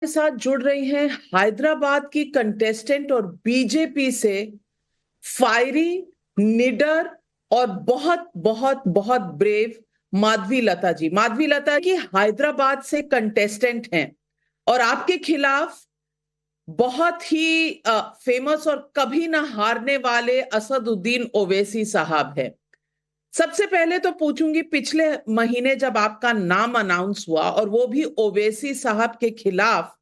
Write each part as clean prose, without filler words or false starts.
के साथ जुड़ रही हैं हैदराबाद की कंटेस्टेंट और बीजेपी से फायरी, निडर और बहुत बहुत बहुत ब्रेव माधवी लता जी। माधवी लता की हैदराबाद से कंटेस्टेंट हैं और आपके खिलाफ बहुत ही फेमस और कभी ना हारने वाले असदुद्दीन ओवैसी साहब है। सबसे पहले तो पूछूंगी, पिछले महीने जब आपका नाम अनाउंस हुआ और वो भी ओवैसी साहब के खिलाफ,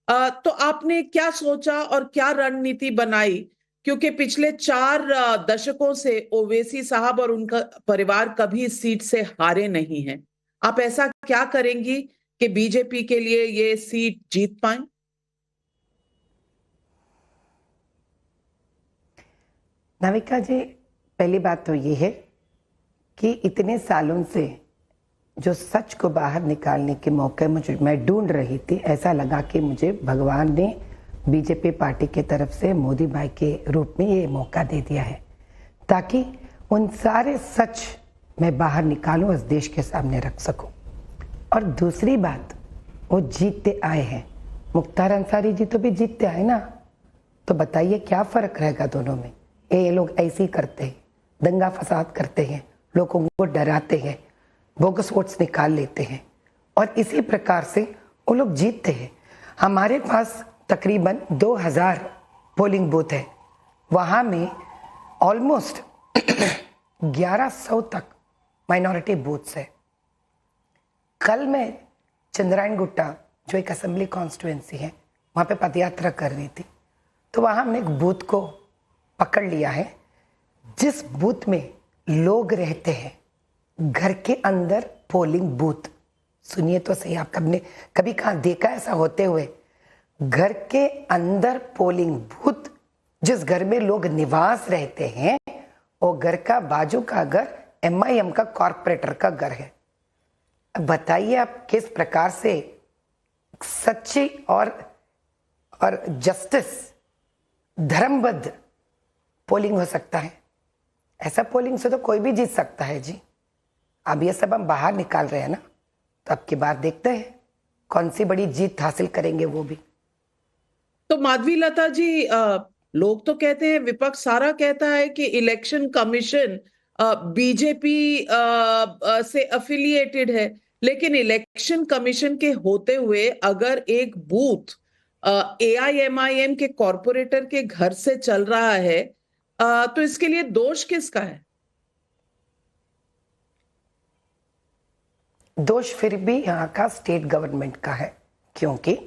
तो आपने क्या सोचा और क्या रणनीति बनाई? क्योंकि पिछले 4 दशकों से ओवैसी साहब और उनका परिवार कभी इस सीट से हारे नहीं हैं। आप ऐसा क्या करेंगी कि बीजेपी के लिए ये सीट जीत पाए? नाविका जी, पहली बात तो ये है कि इतने सालों से जो सच को बाहर निकालने के मौके मैं ढूंढ रही थी, ऐसा लगा कि मुझे भगवान ने बीजेपी पार्टी के तरफ से मोदी भाई के रूप में ये मौका दे दिया है ताकि उन सारे सच मैं बाहर निकालूं, इस देश के सामने रख सकूं। और दूसरी बात, वो जीतते आए हैं। मुख्तार अंसारी जी तो भी जीतते आए ना, तो बताइए क्या फर्क रहेगा दोनों में? ये लोग ऐसे ही करते हैं, दंगा फसाद करते हैं, लोगों को डराते हैं, बोगस वोट्स निकाल लेते हैं और इसी प्रकार से वो लोग जीतते हैं। हमारे पास तकरीबन 2000 पोलिंग बूथ है, वहाँ में ऑलमोस्ट 1100 तक माइनॉरिटी बूथ्स है। कल मैं चंद्रायन गुट्टा, जो एक असेंबली कॉन्स्टिट्यूएंसी है, वहाँ पे पदयात्रा कर रही थी, तो वहाँ हमने एक बूथ को पकड़ लिया है जिस बूथ में लोग रहते हैं, घर के अंदर पोलिंग बूथ। सुनिए तो सही, आप कभी कहाँ देखा ऐसा होते हुए? घर के अंदर पोलिंग बूथ, जिस घर में लोग निवास रहते हैं, वो घर का बाजू का घर MIM का कॉर्पोरेटर का घर है। अब बताइए आप किस प्रकार से सच्ची और जस्टिस, धर्मबद्ध पोलिंग हो सकता है? ऐसा पोलिंग से तो कोई भी जीत सकता है जी। अब ये सब हम बाहर निकाल रहे हैं ना, तो अब की बात देखते हैं कौन सी बड़ी जीत हासिल करेंगे वो भी। तो माधवी लता जी, लोग तो कहते हैं, विपक्ष सारा कहता है कि इलेक्शन कमीशन बीजेपी से अफिलिएटेड है, लेकिन इलेक्शन कमीशन के होते हुए अगर एक बूथ AIMIM के कॉरपोरेटर के घर से चल रहा है, तो इसके लिए दोष किसका है? दोष फिर भी यहाँ का स्टेट गवर्नमेंट का है, क्योंकि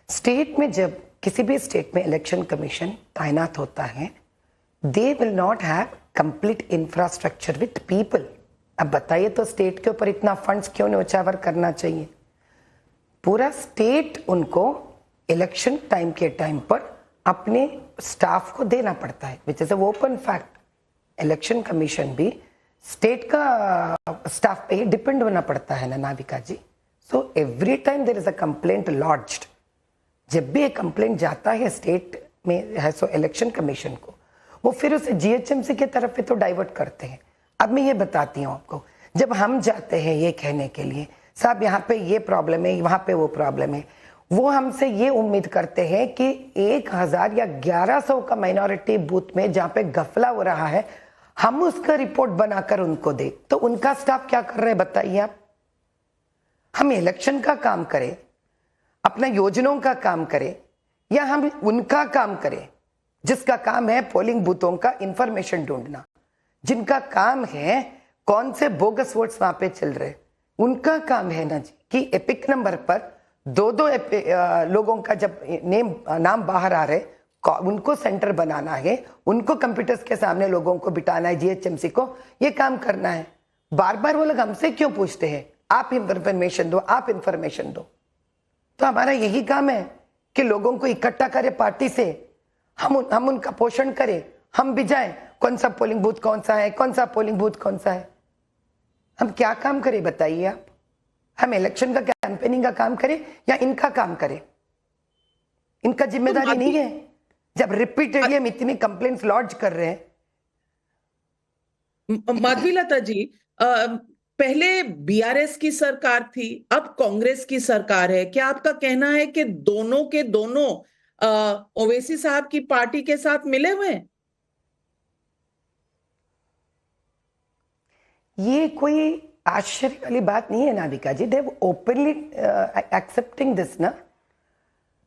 स्टेट में जब किसी भी स्टेट में इलेक्शन कमीशन तैनात होता है, they will not have complete infrastructure with people. अब बताइए तो स्टेट के ऊपर इतना फंड्स क्यों न्योछावर करना चाहिए? पूरा स्टेट उनको इलेक्शन टाइम के टाइम पर अपने स्टाफ को देना पड़ता है, which is a open fact. Election commission भी स्टेट का स्टाफ पे ही डिपेंड होना पड़ता है ना Navika ji. So every time there is a complaint launched, जब भी एक कंप्लेंट जाता है स्टेट में है सो इलेक्शन कमीशन को, वो फिर उसे GHMC के तरफ पे तो डाइवर्ट करते हैं। अब मैं ये बताती हूँ आपको, जब हम जाते हैं ये कहने के लिए साहब यहाँ पे ये प्रॉब्लम है, वहाँ पे वो प्रॉब्लम है, वो हमसे ये उम्मीद करते हैं कि 1000 या 1100 का माइनॉरिटी बूथ में जहाँ पे गफला हो रहा है, हम उसका रिपोर्ट बनाकर उनको दे। तो उनका स्टाफ क्या कर रहे हैं बताइए आप? हम इलेक्शन का काम करें, अपना योजनाओं का काम करें, या हम उनका काम करें जिसका काम है पोलिंग बूथों का इंफॉर्मेशन ढूंढना, जिनका काम है कौन से बोगस वोट्स वहां पे चल रहे, उनका काम है ना जी कि एपिक नंबर पर दो लोगों का जब नाम बाहर आ रहे, उनको सेंटर बनाना है, उनको कंप्यूटर्स के सामने लोगों को बिठाना है, GHMC को ये काम करना है। बार बार वो लोग हमसे क्यों पूछते हैं आप इंफॉर्मेशन दो, आप इंफॉर्मेशन दो? तो हमारा यही काम है कि लोगों को इकट्ठा करें पार्टी से, हम उनका पोषण करें, हम भी जाएं कौन सा पोलिंग बूथ कौन सा है, कौन सा पोलिंग बूथ कौन सा है। हम क्या काम करें बताइए आप? हम इलेक्शन का कैंपेनिंग का काम करें या इनका काम करें? इनका जिम्मेदारी नहीं है जब रिपीटेडली हम इतनी कंप्लेंट्स लॉन्च कर रहे हैं। माधवी लता जी, पहले बीआरएस की सरकार थी, अब कांग्रेस की सरकार है, क्या आपका कहना है कि दोनों के दोनों ओवैसी साहब की पार्टी के साथ मिले हुए हैं? ये कोई आश्चर्य वाली बात नहीं है नाविका जी, दे ओपनली एक्सेप्टिंग दिस ना।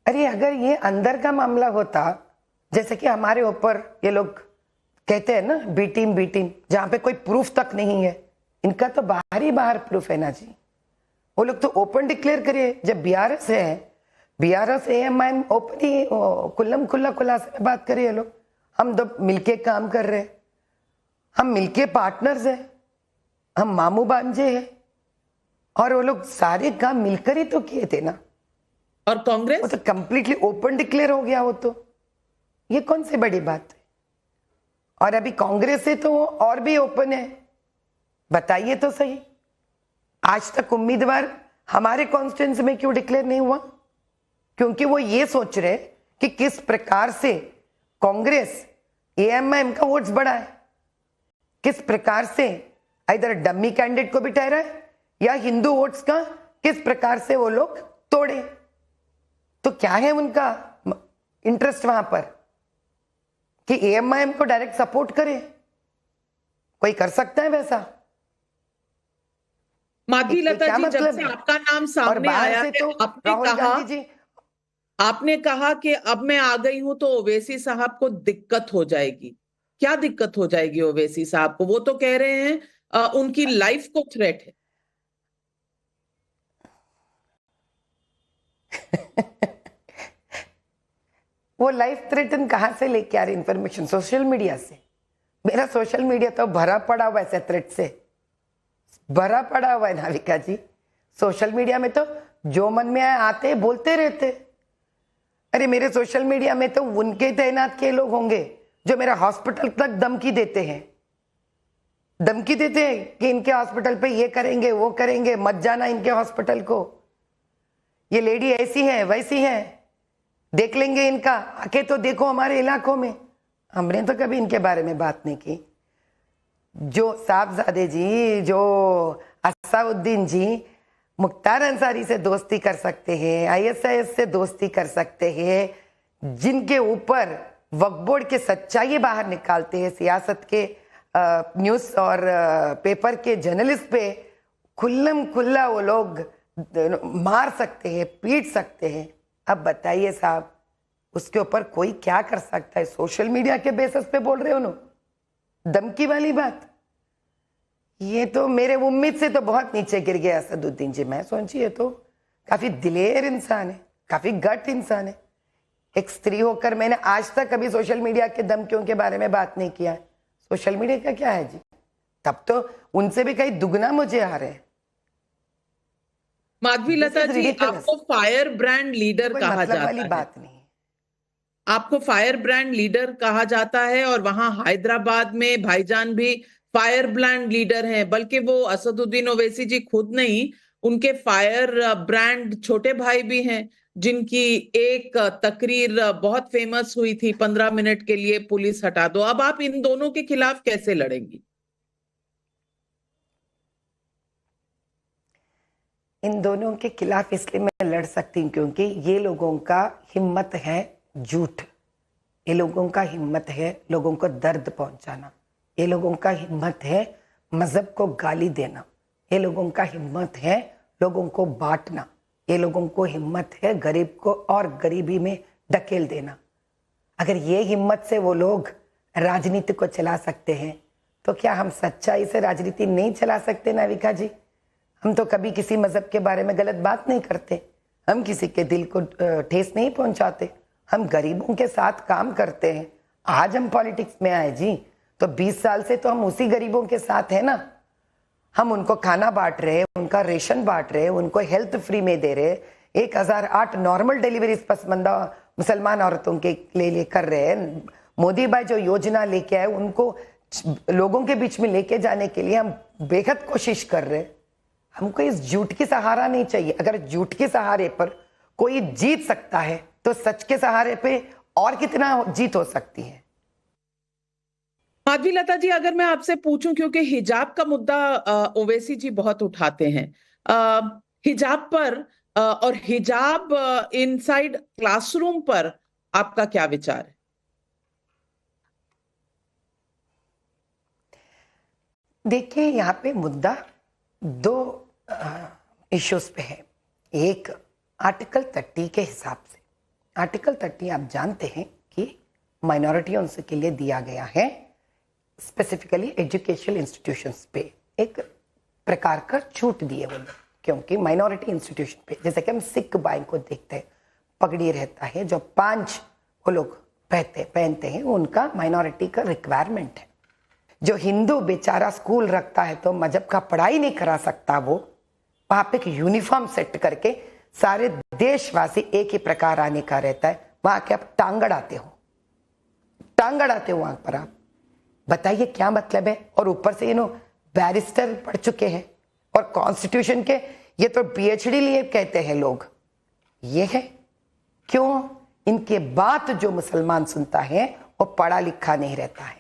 अरे अगर ये अंदर का मामला होता, जैसे कि हमारे ऊपर ये लोग कहते हैं ना बी टीम, जहां पे कोई प्रूफ तक नहीं है, इनका तो बाहर ही बाहर प्रूफ है ना जी। वो लोग तो ओपन डिक्लेयर करिए। जब बीआरएस है, बीआरएस एएमआईएम ओपन ही खुल्लम खुल्ला खुलासे में बात करिए लोग। हम दो मिलके काम कर रहे हैं, हम मिलके पार्टनर्स हैं, हम मामू भांजे हैं, और वो लोग सारे काम मिलकर ही तो किए थे ना। और वो कांग्रेस तो कंप्लीटली ओपन डिक्लेयर हो गया। वो तो ये कौन सी बड़ी बात है। और अभी कांग्रेस से तो वो और भी ओपन है। बताइए तो सही, आज तक उम्मीदवार हमारे कॉन्स्टिट्यूंसी में क्यों डिक्लेयर नहीं हुआ? क्योंकि वो ये सोच रहे कि किस प्रकार से कांग्रेस एएमआईएम का वोट्स बढ़ा है, किस प्रकार से इधर डम्मी कैंडिडेट को भी ठहरा है, या हिंदू वोट्स का किस प्रकार से वो लोग तोड़े। तो क्या है उनका इंटरेस्ट वहां पर कि एएमआईएम को डायरेक्ट सपोर्ट करे? कोई कर सकता है वैसा? माधवी इससे लता क्या जी, जब मतलब से है? आपका नाम और सामने बाहर आया से है, तो आपने राहुल कहा गांधी जी, आपने कहा कि अब मैं आ गई हूं तो ओवैसी साहब को दिक्कत हो जाएगी। क्या दिक्कत हो जाएगी ओवैसी साहब को? वो तो कह रहे हैं उनकी लाइफ को थ्रेट है। वो लाइफ थ्रेटन कहां से लेके आ रही इंफॉर्मेशन? सोशल मीडिया से। मेरा सोशल मीडिया तो भरा पड़ा हुआ है ऐसे थ्रेट से, भरा पड़ा हुआ है नाविका जी। सोशल मीडिया में तो जो मन में आए आते बोलते रहते। अरे मेरे सोशल मीडिया में तो उनके तैनात के लोग होंगे जो मेरा हॉस्पिटल तक धमकी देते हैं, धमकी देते हैं कि इनके हॉस्पिटल पे ये करेंगे वो करेंगे, मत जाना इनके हॉस्पिटल को, ये लेडी ऐसी है वैसी है, देख लेंगे इनका, आके तो देखो हमारे इलाकों में। हमने तो कभी इनके बारे में बात नहीं की। जो साहबजादे जी, जो असाउद्दीन जी मुख्तार अंसारी से दोस्ती कर सकते हैं, आईएसआईएस से दोस्ती कर सकते हैं, जिनके ऊपर वक्फ बोर्ड के सच्चाई बाहर निकालते हैं, सियासत के न्यूज और पेपर के जर्नलिस्ट पे खुल्लम खुल्ला वो लोग मार सकते हैं, पीट सकते हैं। अब बताइए साहब, उसके ऊपर कोई क्या कर सकता है? सोशल मीडिया के बेसिस पे बोल रहे हो ना, धमकी वाली बात। ये तो मेरे उम्मीद से तो बहुत नीचे गिर गया असदुद्दीन जी। मैं सोचिए तो काफी दिलेर इंसान है, काफी गट इंसान है। एक स्त्री होकर मैंने आज तक कभी सोशल मीडिया के धमकियों के बारे में बात नहीं किया है। सोशल मीडिया का क्या है जी? तब तो उनसे भी कहीं दुगना मुझे आ रहे हैं। माधवी लता जी, आपको फायर ब्रांड लीडर कहा मतलब जाता वाली है। बात नहीं। आपको फायर ब्रांड लीडर कहा जाता है, और वहां हैदराबाद में भाईजान भी फायर ब्रांड लीडर हैं। बल्कि वो असदुद्दीन ओवैसी जी खुद नहीं, उनके फायर ब्रांड छोटे भाई भी हैं, जिनकी एक तकरीर बहुत फेमस हुई थी, 15 मिनट के लिए पुलिस हटा दो। अब आप इन दोनों के खिलाफ कैसे लड़ेंगी? इन दोनों के खिलाफ इसलिए मैं लड़ सकती हूँ क्योंकि ये लोगों का हिम्मत है झूठ, ये लोगों का हिम्मत है लोगों को दर्द पहुंचाना, ये लोगों का हिम्मत है मजहब को गाली देना, ये लोगों का हिम्मत है लोगों को बांटना, ये लोगों को हिम्मत है गरीब को और गरीबी में ढकेल देना। अगर ये हिम्मत से वो लोग राजनीति को चला सकते हैं तो क्या हम सच्चाई से राजनीति नहीं चला सकते नाविका जी? हम तो कभी किसी मजहब के बारे में गलत बात नहीं करते, हम किसी के दिल को ठेस नहीं पहुंचाते, हम गरीबों के साथ काम करते हैं। आज हम पॉलिटिक्स में आए जी तो 20 साल से तो हम उसी गरीबों के साथ हैं ना। हम उनको खाना बांट रहे, उनका रेशन बांट रहे, उनको हेल्थ फ्री में दे रहे, 1008 नॉर्मल डिलीवरीज पसमंदा मुसलमान औरतों के लिए कर रहे हैं। मोदी भाई जो योजना लेके आए उनको लोगों के बीच में लेके जाने के लिए हम बेहद कोशिश कर रहे हैं। हमको इस झूठ की सहारा नहीं चाहिए। अगर झूठ के सहारे पर कोई जीत सकता है तो सच के सहारे पे और कितना जीत हो सकती है? माधवी लता जी, अगर मैं आपसे पूछूं, क्योंकि हिजाब का मुद्दा ओवैसी जी बहुत उठाते हैं, हिजाब पर और हिजाब इनसाइड क्लासरूम पर आपका क्या विचार है? देखिए, यहाँ पे मुद्दा दो इश्यूज पे है। एक आर्टिकल 30 के हिसाब से, आर्टिकल 30 आप जानते हैं कि माइनॉरिटियों के लिए दिया गया है, स्पेसिफिकली एजुकेशनल इंस्टीट्यूशंस पे एक प्रकार का छूट दिए वो लोग, क्योंकि माइनॉरिटी इंस्टीट्यूशन पे, जैसे कि हम सिख भाई को देखते हैं, पगड़ी रहता है, जो 5 वो लोग पहनते हैं, उनका माइनॉरिटी का रिक्वायरमेंट है। जो हिंदू बेचारा स्कूल रखता है तो मजहब का पढ़ाई नहीं करा सकता, वो वहां पे एक यूनिफॉर्म सेट करके सारे देशवासी एक ही प्रकार आने का रहता है, वहां के आप टांग अड़ाते हो वहां पर। आप बताइए क्या मतलब है? और ऊपर से बैरिस्टर पढ़ चुके हैं और कॉन्स्टिट्यूशन के ये तो पीएचडी लिए कहते हैं लोग। ये है क्यों? इनके बात जो मुसलमान सुनता है वो पढ़ा लिखा नहीं रहता है,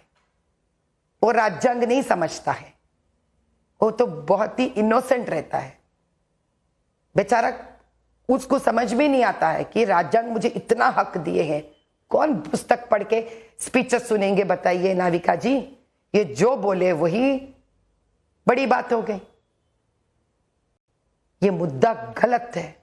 वो राज्यांग नहीं समझता है, वो तो बहुत ही इनोसेंट रहता है बेचारा। उसको समझ में नहीं आता है कि राज्यांग मुझे इतना हक दिए हैं। कौन पुस्तक पढ़ के स्पीचेस सुनेंगे बताइए नाविका जी? ये जो बोले वही बड़ी बात हो गई। ये मुद्दा गलत है,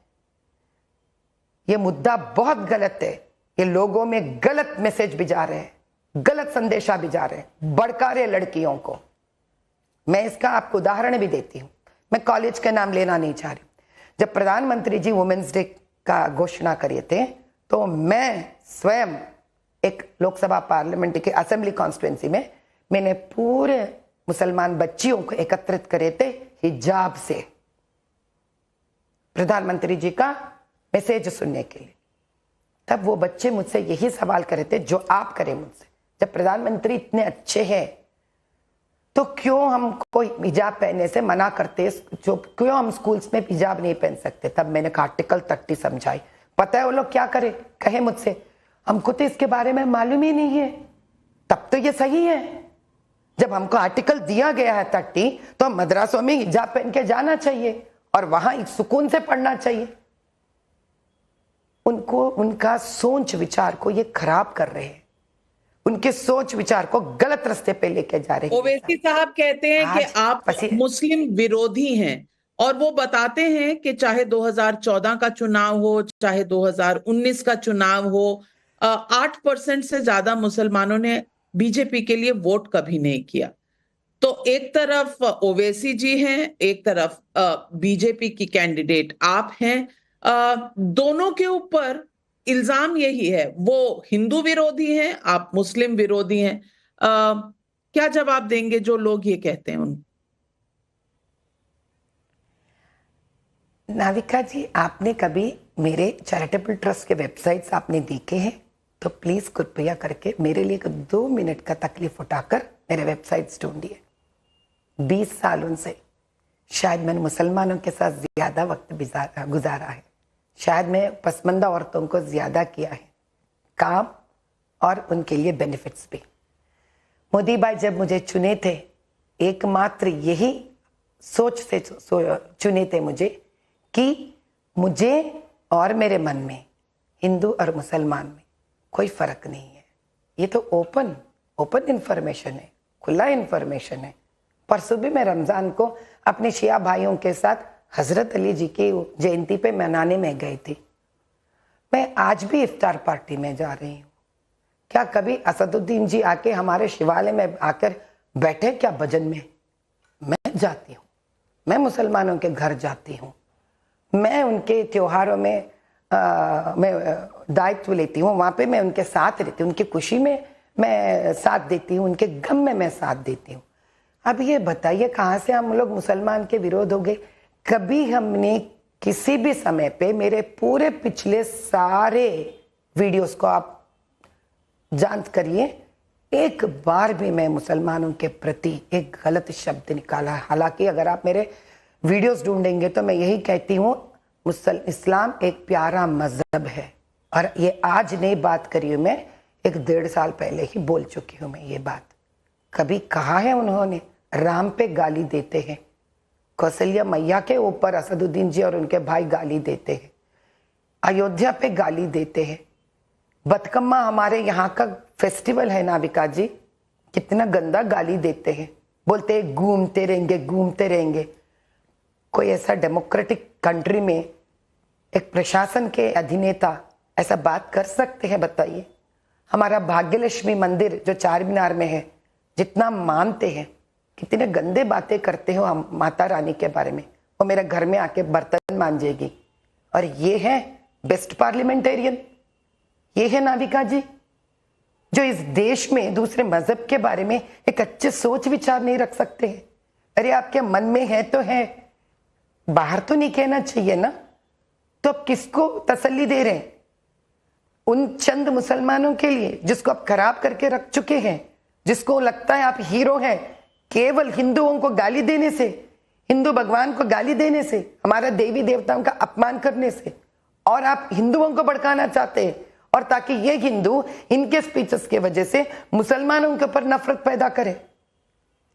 ये मुद्दा बहुत गलत है। ये लोगों में गलत मैसेज भिजा रहे हैं, गलत संदेशा भिजा रहे हैं, भड़का रहे लड़कियों को। मैं इसका आपको उदाहरण भी देती हूं, मैं कॉलेज का नाम लेना नहीं चाह रही। जब प्रधानमंत्री जी वुमेन्स डे का घोषणा करे थे तो मैं स्वयं एक लोकसभा पार्लियामेंट के असेंबली कॉन्स्टिट्यूंसी में मैंने पूरे मुसलमान बच्चियों को एकत्रित करे थे हिजाब से, प्रधानमंत्री जी का मैसेज सुनने के लिए। तब वो बच्चे मुझसे यही सवाल करे थे जो आप करें मुझसे, जब प्रधानमंत्री इतने अच्छे हैं तो क्यों हमको हिजाब पहनने से मना करते, जो क्यों हम स्कूल्स में हिजाब नहीं पहन सकते? तब मैंने आर्टिकल 30 समझाई। पता है वो लोग क्या करे? कहे मुझसे, हमको तो इसके बारे में मालूम ही नहीं है। तब तो ये सही है, जब हमको आर्टिकल दिया गया है 30 तो मदरसों में हिजाब पहन के जाना चाहिए और वहां एक सुकून से पढ़ना चाहिए। उनको उनका सोच विचार को ये खराब कर रहे हैं, उनके सोच विचार को गलत रास्ते पे लेके जा रहे हैं। ओवैसी साहब कहते हैं कि आप मुस्लिम विरोधी हैं और वो बताते हैं कि चाहे 2014 का चुनाव हो, चाहे 2019 का चुनाव हो, 8% से ज्यादा मुसलमानों ने बीजेपी के लिए वोट कभी नहीं किया। तो एक तरफ ओवैसी जी हैं, एक तरफ बीजेपी की कैंडिडेट आप हैं। दोनों के ऊपर इल्जाम यही है, वो हिंदू विरोधी हैं, आप मुस्लिम विरोधी हैं। क्या जवाब देंगे जो लोग ये कहते हैं उन? नाविका जी, आपने कभी मेरे चैरिटेबल ट्रस्ट के वेबसाइट्स आपने देखे हैं तो प्लीज कृपया करके मेरे लिए 2 मिनट का तकलीफ उठाकर मेरे वेबसाइट्स ढूंढिए। 20 सालों से शायद मैंने मुसलमानों के साथ ज्यादा वक्त गुजारा है, शायद मैं पसमंदा औरतों को ज्यादा किया है काम और उनके लिए बेनिफिट्स भी। मोदी भाई जब मुझे चुने थे, एकमात्र यही सोच से चुने थे मुझे कि मुझे और मेरे मन में हिंदू और मुसलमान में कोई फर्क नहीं है। ये तो ओपन इंफॉर्मेशन है, खुला इंफॉर्मेशन है। परसों भी मैं रमजान को अपने शिया भाइयों के साथ हजरत अली जी की जयंती पे मनाने में गई थी। मैं आज भी इफ्तार पार्टी में जा रही हूँ। क्या कभी असदुद्दीन जी आके हमारे शिवालय में आकर बैठे क्या भजन में? मैं जाती हूँ, मैं मुसलमानों के घर जाती हूँ, मैं उनके त्योहारों में मैं दायित्व लेती हूँ, वहाँ पे मैं उनके साथ रहती हूँ, उनकी खुशी में मैं साथ देती हूँ, उनके गम में मैं साथ देती हूँ। अब ये बताइए कहाँ से हम लोग मुसलमान के विरोध हो गए? कभी हमने किसी भी समय पे, मेरे पूरे पिछले सारे वीडियोस को आप जांच करिए, एक बार भी मैं मुसलमानों के प्रति एक गलत शब्द निकाला? हालांकि अगर आप मेरे वीडियोस ढूंढेंगे तो मैं यही कहती हूँ, इस्लाम एक प्यारा मजहब है। और ये आज नई बात करी हूँ मैं, 1-1.5 साल पहले ही बोल चुकी हूँ मैं ये बात। कभी कहा है उन्होंने राम पे गाली देते हैं, कौशल्या मैया के ऊपर असदुद्दीन जी और उनके भाई गाली देते हैं, अयोध्या पे गाली देते हैं, बतकम्मा हमारे यहाँ का फेस्टिवल है नाविका जी, कितना गंदा गाली देते हैं, बोलते हैं घूमते रहेंगे घूमते रहेंगे। कोई ऐसा डेमोक्रेटिक कंट्री में एक प्रशासन के अधिनेता ऐसा बात कर सकते हैं? बताइए। हमारा भाग्यलक्ष्मी मंदिर जो चार मीनार में है, जितना मानते हैं, कितने गंदे बातें करते हो हम माता रानी के बारे में, वो मेरे घर में आके बर्तन मांजेगी। और ये है बेस्ट पार्लियामेंटेरियन, ये है नाविका जी जो इस देश में दूसरे मजहब के बारे में एक अच्छे सोच विचार नहीं रख सकते हैं। अरे आपके मन में है तो है, बाहर तो नहीं कहना चाहिए ना। तो अब किसको तसल्ली दे रहे हैं? उन चंद मुसलमानों के लिए जिसको आप खराब करके रख चुके हैं, जिसको लगता है आप हीरो हैं, केवल हिंदुओं को गाली देने से, हिंदू भगवान को गाली देने से, हमारा देवी देवताओं का अपमान करने से, और आप हिंदुओं को भड़काना चाहते हैं, और ताकि ये हिंदू इनके स्पीचेस के वजह से मुसलमानों के ऊपर नफरत पैदा करे।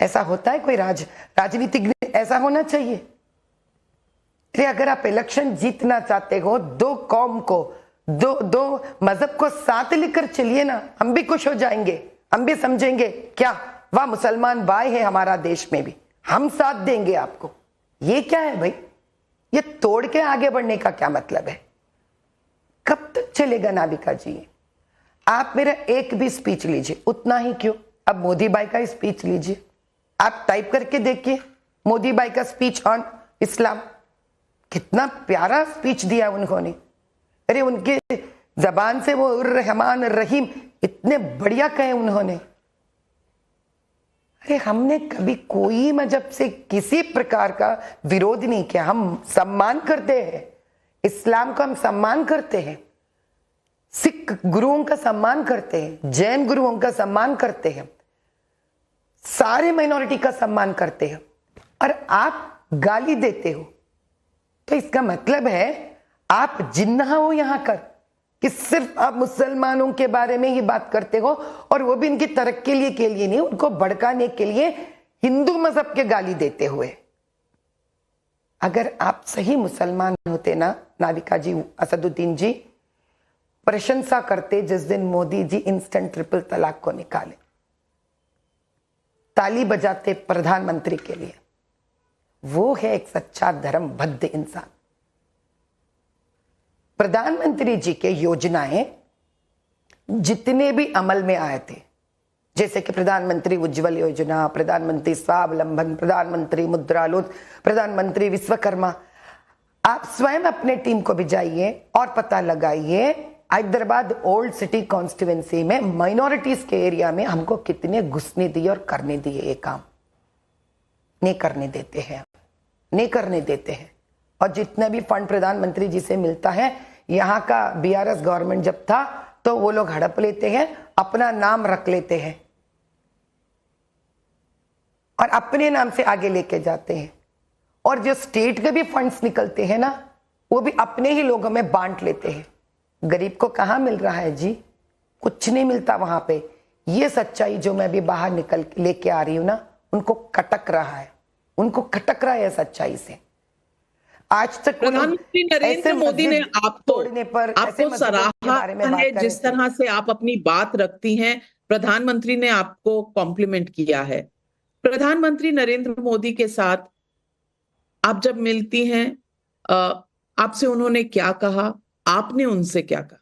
ऐसा होता है कोई राजनीतिक? ऐसा होना चाहिए? अरे अगर आप इलेक्शन जीतना चाहते हो, दो कौम को, दो मजहब को साथ लेकर चलिए ना, हम भी खुश हो जाएंगे, हम भी समझेंगे क्या वाह मुसलमान भाई है हमारा देश में भी, हम साथ देंगे आपको। ये क्या है भाई? ये तोड़ के आगे बढ़ने का क्या मतलब है? कब तक चलेगा नाविका जी? आप मेरा एक भी स्पीच लीजिए, उतना ही क्यों, अब मोदी भाई का स्पीच लीजिए, आप टाइप करके देखिए मोदी भाई का स्पीच ऑन इस्लाम, कितना प्यारा स्पीच दिया उन्होंने। अरे उनके जबान से वो रहमान रहीम इतने बढ़िया कहे उन्होंने। अरे हमने कभी कोई मजहब से किसी प्रकार का विरोध नहीं किया, हम सम्मान करते हैं, इस्लाम का हम सम्मान करते हैं, सिख गुरुओं का सम्मान करते हैं, जैन गुरुओं का सम्मान करते हैं, सारे माइनॉरिटी का सम्मान करते हैं, और आप गाली देते हो। तो इसका मतलब है आप जिन्ना हो यहां कर, कि सिर्फ आप मुसलमानों के बारे में ही बात करते हो, और वो भी इनकी तरक्की के लिए नहीं, उनको भड़काने के लिए हिंदू मजहब के गाली देते हुए। अगर आप सही मुसलमान होते ना नाविका जी, असदुद्दीन जी, प्रशंसा करते जिस दिन मोदी जी इंस्टेंट ट्रिपल तलाक को निकाले, ताली बजाते प्रधानमंत्री के लिए। वो है एक सच्चा धर्मबद्ध इंसान। प्रधानमंत्री जी के योजनाएं जितने भी अमल में आए थे, जैसे कि प्रधानमंत्री उज्ज्वल योजना, प्रधानमंत्री स्वावलंबन, प्रधानमंत्री मुद्रा लोन, प्रधानमंत्री विश्वकर्मा, आप स्वयं अपने टीम को भिजाइए और पता लगाइए हैदराबाद ओल्ड सिटी कॉन्स्टिट्यूएंसी में माइनॉरिटीज के एरिया में हमको कितने घुसने दिए और करने दिए। ये काम नहीं करने देते हैं, नहीं करने देते हैं। और जितने भी फंड प्रधानमंत्री जी से मिलता है, यहाँ का बीआरएस गवर्नमेंट जब था तो वो लोग हड़प लेते हैं, अपना नाम रख लेते हैं और अपने नाम से आगे लेके जाते हैं। और जो स्टेट के भी फंड्स निकलते हैं ना, वो भी अपने ही लोगों में बांट लेते हैं। गरीब को कहाँ मिल रहा है जी? कुछ नहीं मिलता वहां पे। ये सच्चाई जो मैं अभी बाहर निकल लेके आ रही हूं ना, उनको खटक रहा है, उनको खटक रहा है सच्चाई से। आज तक प्रधानमंत्री नरेंद्र मोदी ने आपको सराहा है, जिस तरह से आप अपनी बात रखती हैं। प्रधानमंत्री ने आपको कॉम्प्लीमेंट किया है। प्रधानमंत्री नरेंद्र मोदी के साथ आप जब मिलती हैं, आपसे उन्होंने क्या कहा, आपने उनसे क्या कहा?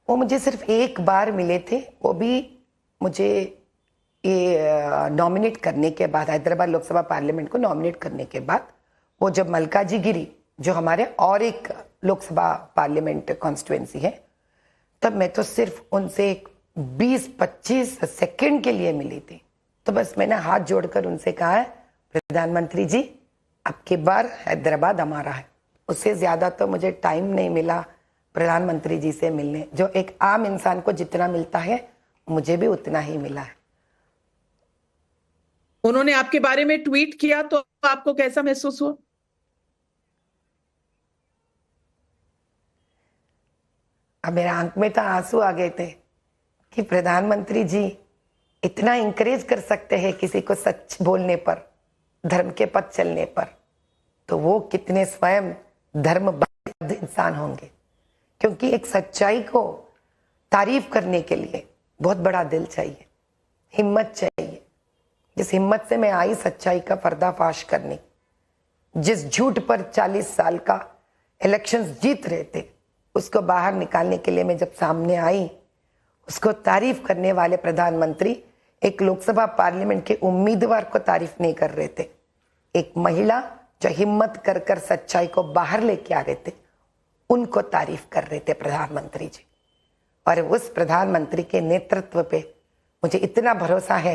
वो मुझे सिर्फ एक बार मिले थे, वो भी मुझे ये नॉमिनेट करने के बाद, हैदराबाद लोकसभा पार्लियामेंट को नॉमिनेट करने के बाद, वो जब मलकाजी गिरी जो हमारे और एक लोकसभा पार्लियामेंट कॉन्स्टिट्यूएंसी है, तब मैं तो सिर्फ उनसे 20-25 सेकंड के लिए मिली थी। तो बस मैंने हाथ जोड़कर उनसे कहा है, प्रधानमंत्री जी अब की बार हैदराबाद हमारा है। उससे ज्यादा तो मुझे टाइम नहीं मिला प्रधानमंत्री जी से मिलने। जो एक आम इंसान को जितना मिलता है, मुझे भी उतना ही मिला है। उन्होंने आपके बारे में ट्वीट किया तो आपको कैसा महसूस हुआ? अब मेरा आंख में तो आंसू आ गए थे कि प्रधानमंत्री जी इतना इंकरेज कर सकते हैं किसी को सच बोलने पर, धर्म के पथ चलने पर, तो वो कितने स्वयं धर्मबद्ध इंसान होंगे। क्योंकि एक सच्चाई को तारीफ करने के लिए बहुत बड़ा दिल चाहिए, हिम्मत चाहिए। जिस हिम्मत से मैं आई सच्चाई का पर्दाफाश करने, जिस झूठ पर 40 साल का इलेक्शंस जीत रहे थे उसको बाहर निकालने के लिए मैं जब सामने आई, उसको तारीफ करने वाले प्रधानमंत्री एक लोकसभा पार्लियामेंट के उम्मीदवार को तारीफ नहीं कर रहे थे, एक महिला जो हिम्मत कर कर सच्चाई को बाहर लेके आ रहे थे उनको तारीफ कर रहे थे प्रधानमंत्री जी। और उस प्रधानमंत्री के नेतृत्व पे मुझे इतना भरोसा है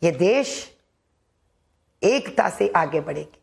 ये देश एकता से आगे बढ़ेगी।